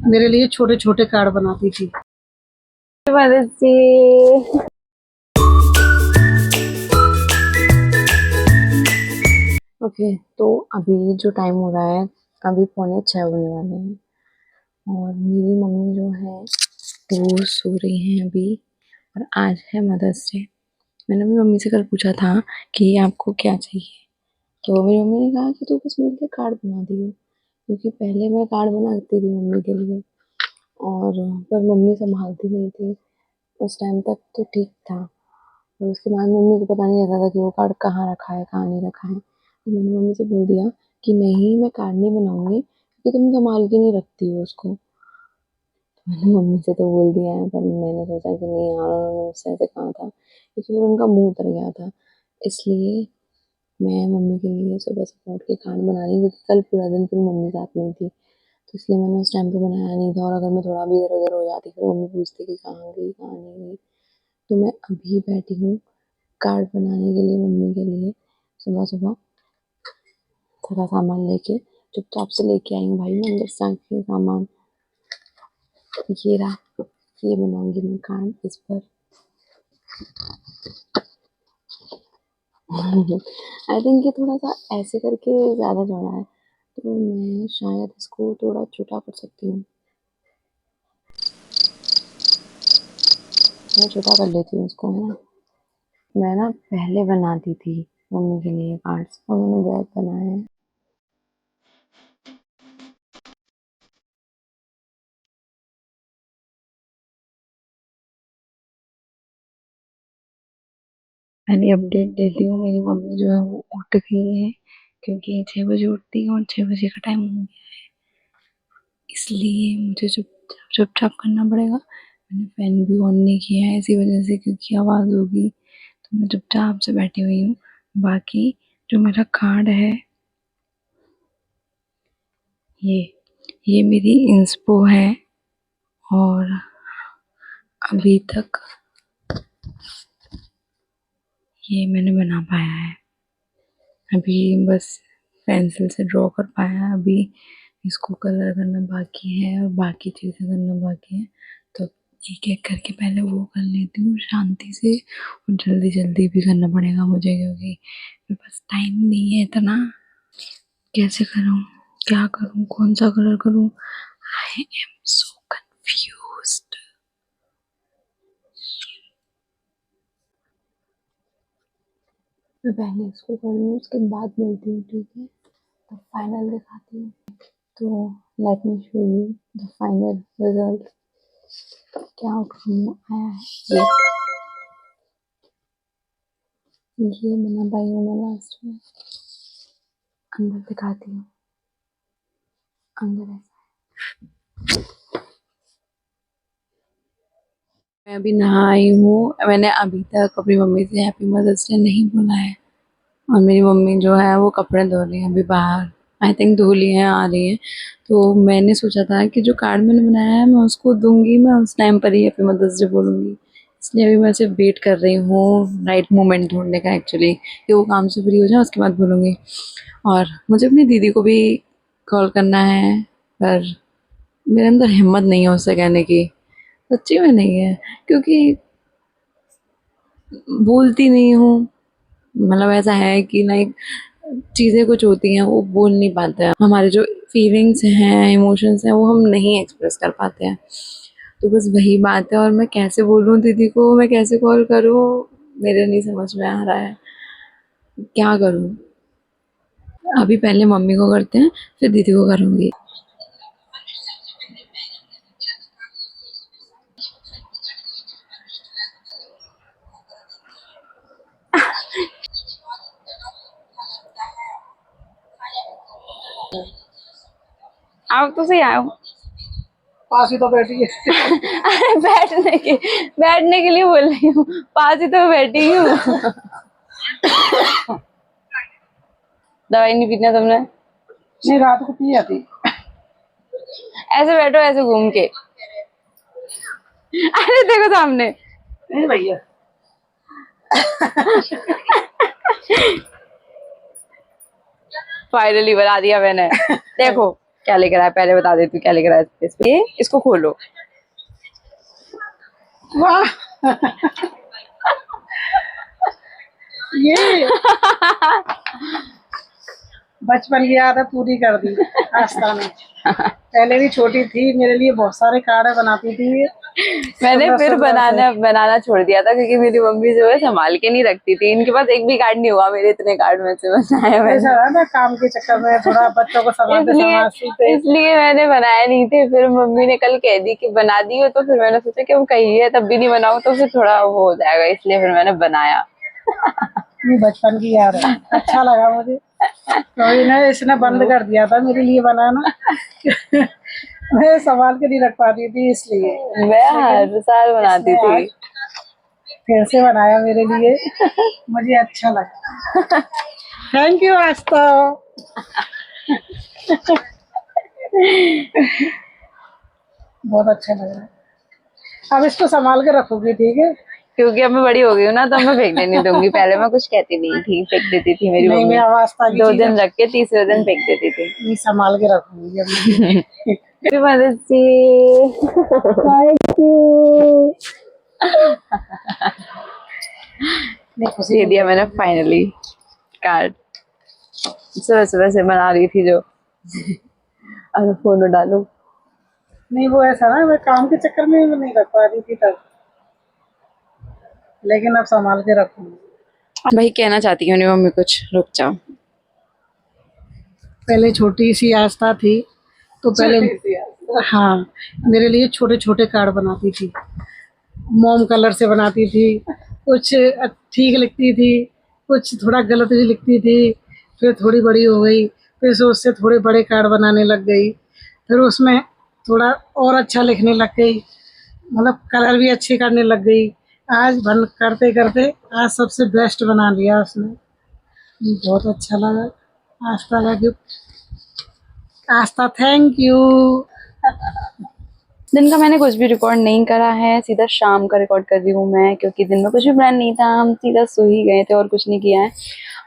मेरे लिए छोटे छोटे कार्ड बनाती थी। मदद से ओके, तो अभी जो टाइम हो रहा है, अभी 5:45 होने वाले हैं और मेरी मम्मी जो है वो सो रही हैं अभी। और आज है मदर्स डे। मैंने अपनी मम्मी से कल पूछा था कि आपको क्या चाहिए, तो मेरी मम्मी ने कहा कि तू बस मेरे लिए कार्ड बना दियो, क्योंकि पहले मैं कार्ड बनाती थी मम्मी के लिए और पर मम्मी संभालती नहीं थी। उस टाइम तक तो ठीक था, और उसके बाद मम्मी को पता नहीं रहता था कि वो कार्ड कहाँ रखा है कहाँ नहीं रखा है। तो मैंने मम्मी से बोल दिया कि नहीं, मैं कार्ड नहीं बनाऊंगी क्योंकि तुम संभाल के नहीं रखती हो उसको। मैंने मम्मी से तो बोल दिया है, पर मैंने सोचा कि नहीं यार, उन्होंने मुझसे ऐसे कहा था क्योंकि फिर उनका मुंह उतर गया था। इसलिए मैं मम्मी के लिए सुबह सुबह उठ के कार्ड बना रही हूँ, क्योंकि कल पूरा दिन फिर मम्मी साथ में थी, तो इसलिए मैंने उस टाइम पे बनाया नहीं था। और अगर मैं थोड़ा भी इधर उधर हो जाती फिर मम्मी पूछती कि कहाँ गई कहाँ नहीं गई। तो मैं अभी बैठी हूँ कार्ड बनाने के लिए मम्मी के लिए। सुबह सुबह थोड़ा सामान लेके चुपचाप से लेके आई हूँ भाई मैं अंदर से आके सामान। ये रहा, ये बनाऊंगी मैं कार्ड इस पर। आई थिंक ये थोड़ा सा ऐसे करके ज़्यादा चौड़ा है, तो मैं शायद इसको थोड़ा छोटा कर सकती हूँ। मैं छोटा कर लेती हूँ इसको, है ना। मैं ना पहले बनाती थी मम्मी के लिए कार्ड्स, और मैंने बहुत बनाए हैं। मैंने अपडेट देती हूँ, मेरी मम्मी जो है वो उठ गई है, क्योंकि 6 बजे उठती है और 6 बजे का टाइम हो गया, इसलिए मुझे चुपचाप चुपचाप करना पड़ेगा। मैंने फैन भी ऑन नहीं किया है इसी वजह से, क्योंकि आवाज़ होगी, तो मैं चुपचाप से बैठी हुई हूँ। बाकी जो मेरा कार्ड है, ये ये मेरी इंस्पो है, और अभी तक ये मैंने बना पाया है। अभी बस पेंसिल से ड्रॉ कर पाया है, अभी इसको कलर करना बाकी है और बाकी चीज़ें करना बाकी है। तो एक एक करके पहले वो कर लेती हूँ शांति से, और जल्दी जल्दी भी करना पड़ेगा मुझे, क्योंकि मेरे पास टाइम नहीं है इतना। कैसे करूँ, क्या करूँ, कौन सा कलर करूँ, आई एम सो कंफ्यूज्ड। मैं पहले इसको कर लूँ, उसके बाद मिलती हूँ, ठीक है। तो फाइनल दिखाती हूँ। तो let me show you the final result. क्या आउटकम आया है, ये बना पाई हूँ मैं लास्ट में। अंदर दिखाती हूँ, अंदर ऐसा। मैं अभी नहा आई हूँ। मैंने अभी तक अपनी मम्मी से हैप्पी मदर्स डे नहीं बोला है, और मेरी मम्मी जो है वो कपड़े धो रही है अभी बाहर, आई थिंक धो लिए हैं, आ रही है। तो मैंने सोचा था कि जो कार्ड मैंने बनाया है मैं उसको दूंगी, मैं उस टाइम पर ही हैप्पी मदर्स डे बोलूँगी। इसलिए अभी मैं सिर्फ वेट कर रही हूँ राइट मोमेंट ढूंढने का, एक्चुअली कि वो काम से फ्री हो जाए उसके बाद बोलूँगी। और मुझे अपनी दीदी को भी कॉल करना है, पर मेरे अंदर हिम्मत नहीं है उससे कहने की, सच्ची में नहीं है, क्योंकि बोलती नहीं हूँ। मतलब ऐसा है कि लाइक चीज़ें कुछ होती हैं वो बोल नहीं पाते हैं, हमारे जो फीलिंग्स हैं, इमोशंस हैं, वो हम नहीं एक्सप्रेस कर पाते हैं। तो बस वही बात है, और मैं कैसे बोलूँ दीदी को, मैं कैसे कॉल करूँ, मेरे नहीं समझ में आ रहा है क्या करूँ। अभी पहले मम्मी को करते हैं, फिर दीदी को करूँगी। आओ तो सही आओ। पास ही तो बैठी है। अरे बैठने के लिए बोल रही हूँ, पास ही तो बैठी हूँ। दवाई नहीं पीना तुमने? नहीं, रात को पी जाती। ऐसे बैठो, ऐसे घूम के। अरे देखो सामने। नहीं भैया। फाइनली बना दिया मैंने। देखो क्या लेकर आया, पहले बता देती हूँ क्या लेकर आया इस पे। इसको खोलो। वाह ये बचपन की याद है पूरी कर दी आस्था ने। पहले भी छोटी थी, मेरे लिए बहुत सारे कार्ड बनाती थी। मैंने फिर 15 से। बनाना छोड़ दिया था क्योंकि मेरी मम्मी जो है संभाल के नहीं रखती थी। इनके पास एक भी कार्ड नहीं हुआ मेरे, इतने कार्ड में से बनाया मैंने। ऐसा है ना, काम के चक्कर में थोड़ा बच्चों को संभालते इसलिए मैंने बनाया नहीं थे। फिर मम्मी ने कल कह दी कि बना दी हो, तो फिर मैंने सोचा कि हम कही है तब भी नहीं बनाऊं तो फिर थोड़ा वो हो जाएगा, इसलिए फिर मैंने बनाया। ये बचपन की याद है, अच्छा लगा मुझे। तो इसने बंद कर दिया था मेरे लिए बनाना। मैं संभाल के नहीं रख पाती थी, इसलिए मैं हर साल बनाती थी। फिर से बनाया मेरे लिए, मुझे अच्छा लगा। थैंक यू आस्था। बहुत अच्छा लग रहा है। अब इसको संभाल के रखोगी, ठीक है? क्योंकि अब मैं बड़ी हो गई हूँ ना, तो मैं फेंकने नहीं दूंगी। पहले मैं कुछ कहती नहीं थी, फेंक देती थी मेरी नहीं, मम्मी। मैं आस्था की 2 दिन रख के तीसरे दिन फेंक देती थी। ये संभाल के रखूंगी अब। Happy Mother's Day। Thank you. दे दिया मैंने फाइनली कार्ड। सुबह सुबह से बना रही थी जो। अब फोन डालू। नहीं, वो ऐसा ना, मैं काम के चक्कर में नहीं रख पा रही थी तब, लेकिन अब संभाल के रखूंगी। भाई कहना चाहती हूँ नहीं मम्मी कुछ, रुक जाओ। पहले छोटी सी आस्था थी, तो पहले हाँ मेरे लिए छोटे छोटे कार्ड बनाती थी। मोम कलर से बनाती थी, कुछ ठीक लिखती थी, कुछ थोड़ा गलत भी लिखती थी। फिर थोड़ी बड़ी हो गई, फिर से उससे थोड़े बड़े कार्ड बनाने लग गई। फिर उसमें थोड़ा और अच्छा लिखने लग गई, मतलब कलर भी अच्छे करने लग गई। आज बन करते करते आज सबसे बेस्ट बना लिया उसने। बहुत अच्छा लगा। आस्था का गिफ्ट। Aastha thank you. दिन का मैंने कुछ भी रिकॉर्ड नहीं करा है, सीधा शाम का रिकॉर्ड कर रही हूँ मैं, क्योंकि दिन में कुछ भी प्लान नहीं था, हम सीधा सो ही गए थे और कुछ नहीं किया है।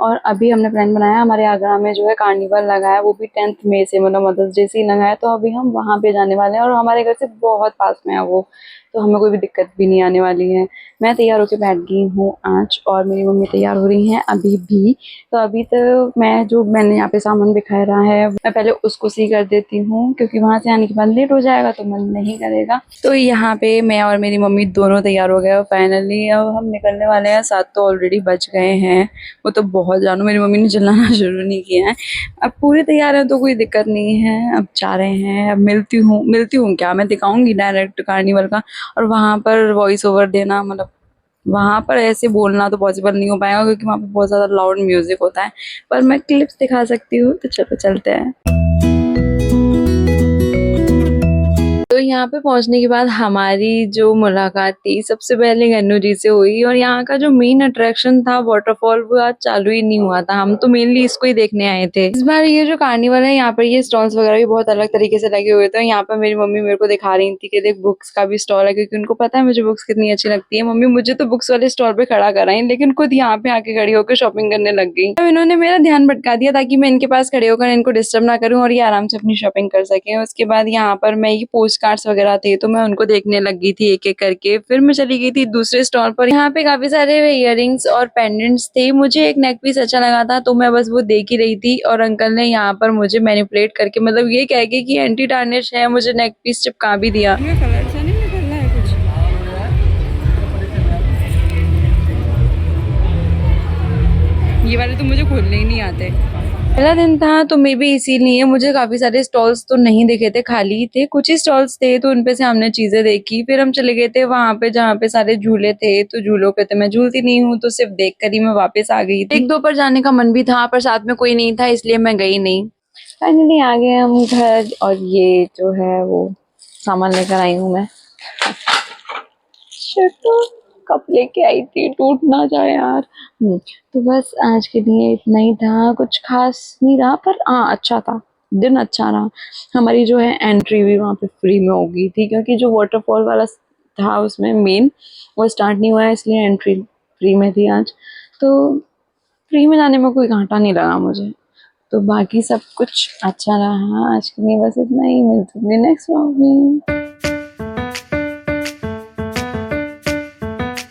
और अभी हमने प्लान बनाया, हमारे आगरा में जो है कार्निवल लगा है, वो भी 10th मई से, मतलब मदर्स डे से ही लगा है। तो अभी हम वहाँ पे जाने वाले हैं और हमारे घर से बहुत पास में है वो, तो हमें कोई भी दिक्कत भी नहीं आने वाली है। मैं तैयार होकर बैठ गई हूँ आज, और मेरी मम्मी तैयार हो रही हैं अभी भी। तो अभी तो मैंने यहाँ पे सामान बिखारा है, मैं पहले उसको सी कर देती हूँ, क्योंकि वहाँ से आने के बाद लेट हो जाएगा तो मन नहीं करेगा। तो यहाँ पे मैं और मेरी मम्मी दोनों तैयार हो गए फाइनली। अब हम निकलने वाले हैं, 7 तो ऑलरेडी बज गए हैं। वो तो बहुत जानो, मेरी मम्मी ने चलाना शुरू नहीं किया है। अब पूरे तैयार है तो कोई दिक्कत नहीं है। अब जा रहे हैं, अब मिलती हूँ क्या, मैं दिखाऊंगी डायरेक्ट कार्निवल का। और वहाँ पर वॉइस ओवर देना, मतलब वहाँ पर ऐसे बोलना तो पॉसिबल नहीं हो पाएगा, क्योंकि वहाँ पे बहुत ज़्यादा लाउड म्यूजिक होता है। पर मैं क्लिप्स दिखा सकती हूँ, तो चलो चलते हैं। तो यहाँ पे पहुँचने के बाद हमारी जो मुलाकात थी सबसे पहले गन्नू जी से हुई, और यहाँ का जो मेन अट्रैक्शन था वाटरफॉल, वो आज चालू ही नहीं हुआ था। हम तो मेनली इसको ही देखने आए थे। इस बार ये जो कार्निवल है, यहाँ पर ये स्टॉल्स वगैरह भी बहुत अलग तरीके से लगे हुए थे। यहाँ पर मेरी मम्मी मेरे को दिखा रही थी कि देख बुक्स का भी स्टॉल है, क्योंकि उनको पता है मुझे बुक्स कितनी अच्छी लगती है। मम्मी मुझे तो बुक्स वाले स्टॉल पे खड़ा कराई, लेकिन खुद यहाँ पे आके खड़ी होकर शॉपिंग करने लग गई। अब इन्होंने मेरा ध्यान भटका दिया ताकि मैं इनके पास खड़े होकर इनको डिस्टर्ब ना करूँ और ये आराम से अपनी शॉपिंग कर सके। उसके बाद यहाँ पर मैं ये पोस्ट कार्ड्स वगैरह थे, तो मैं उनको देखने लग गई थी एक एक करके। फिर मैं चली गई थी दूसरे स्टॉल पर। यहाँ पे काफी सारे इयररिंग्स और पेंडेंट्स थे। मुझे एक नेक पीस अच्छा लगा था, तो मैं बस वो देख ही रही थी, और अंकल ने यहाँ पर मुझे मैनिपुलेट करके, मतलब ये कह के कि एंटी टार्निश है, मुझे नेक पीस चिपका भी दिया। कलर से नहीं निकल रहा है कुछ। ये वाले तो मुझे खोलने ही नहीं आते। पहला दिन था तो मे बी इसीलिए मुझे काफी सारे स्टॉल्स तो नहीं दिखे थे, खाली थे। कुछ ही स्टॉल्स थे, तो उनपे से हमने चीजें देखी। फिर हम चले गए थे वहां पे जहाँ पे सारे झूले थे, तो झूलों पे तो मैं झूलती नहीं हूँ, तो सिर्फ देख कर ही मैं वापस आ गई थी। 1-2 पर जाने का मन भी था, पर साथ में कोई नहीं था, इसलिए मैं गई नहीं। फाइनली आ गए हम घर, और ये जो है वो सामान लेकर आई हूँ मैं। कप लेके आई थी, टूट ना जाए यार। तो बस आज के लिए इतना ही था, कुछ खास नहीं रहा, पर हाँ अच्छा था, दिन अच्छा रहा। हमारी जो है एंट्री भी वहाँ पे फ्री में हो गई थी, क्योंकि जो वाटरफॉल वाला था उसमें मेन वो स्टार्ट नहीं हुआ है, इसलिए एंट्री फ्री में थी आज। तो फ्री में जाने में कोई घाटा नहीं लगा मुझे, तो बाकी सब कुछ अच्छा रहा आज के लिए, बस इतना ही। मिलते हैं नेक्स्ट व्लॉग में।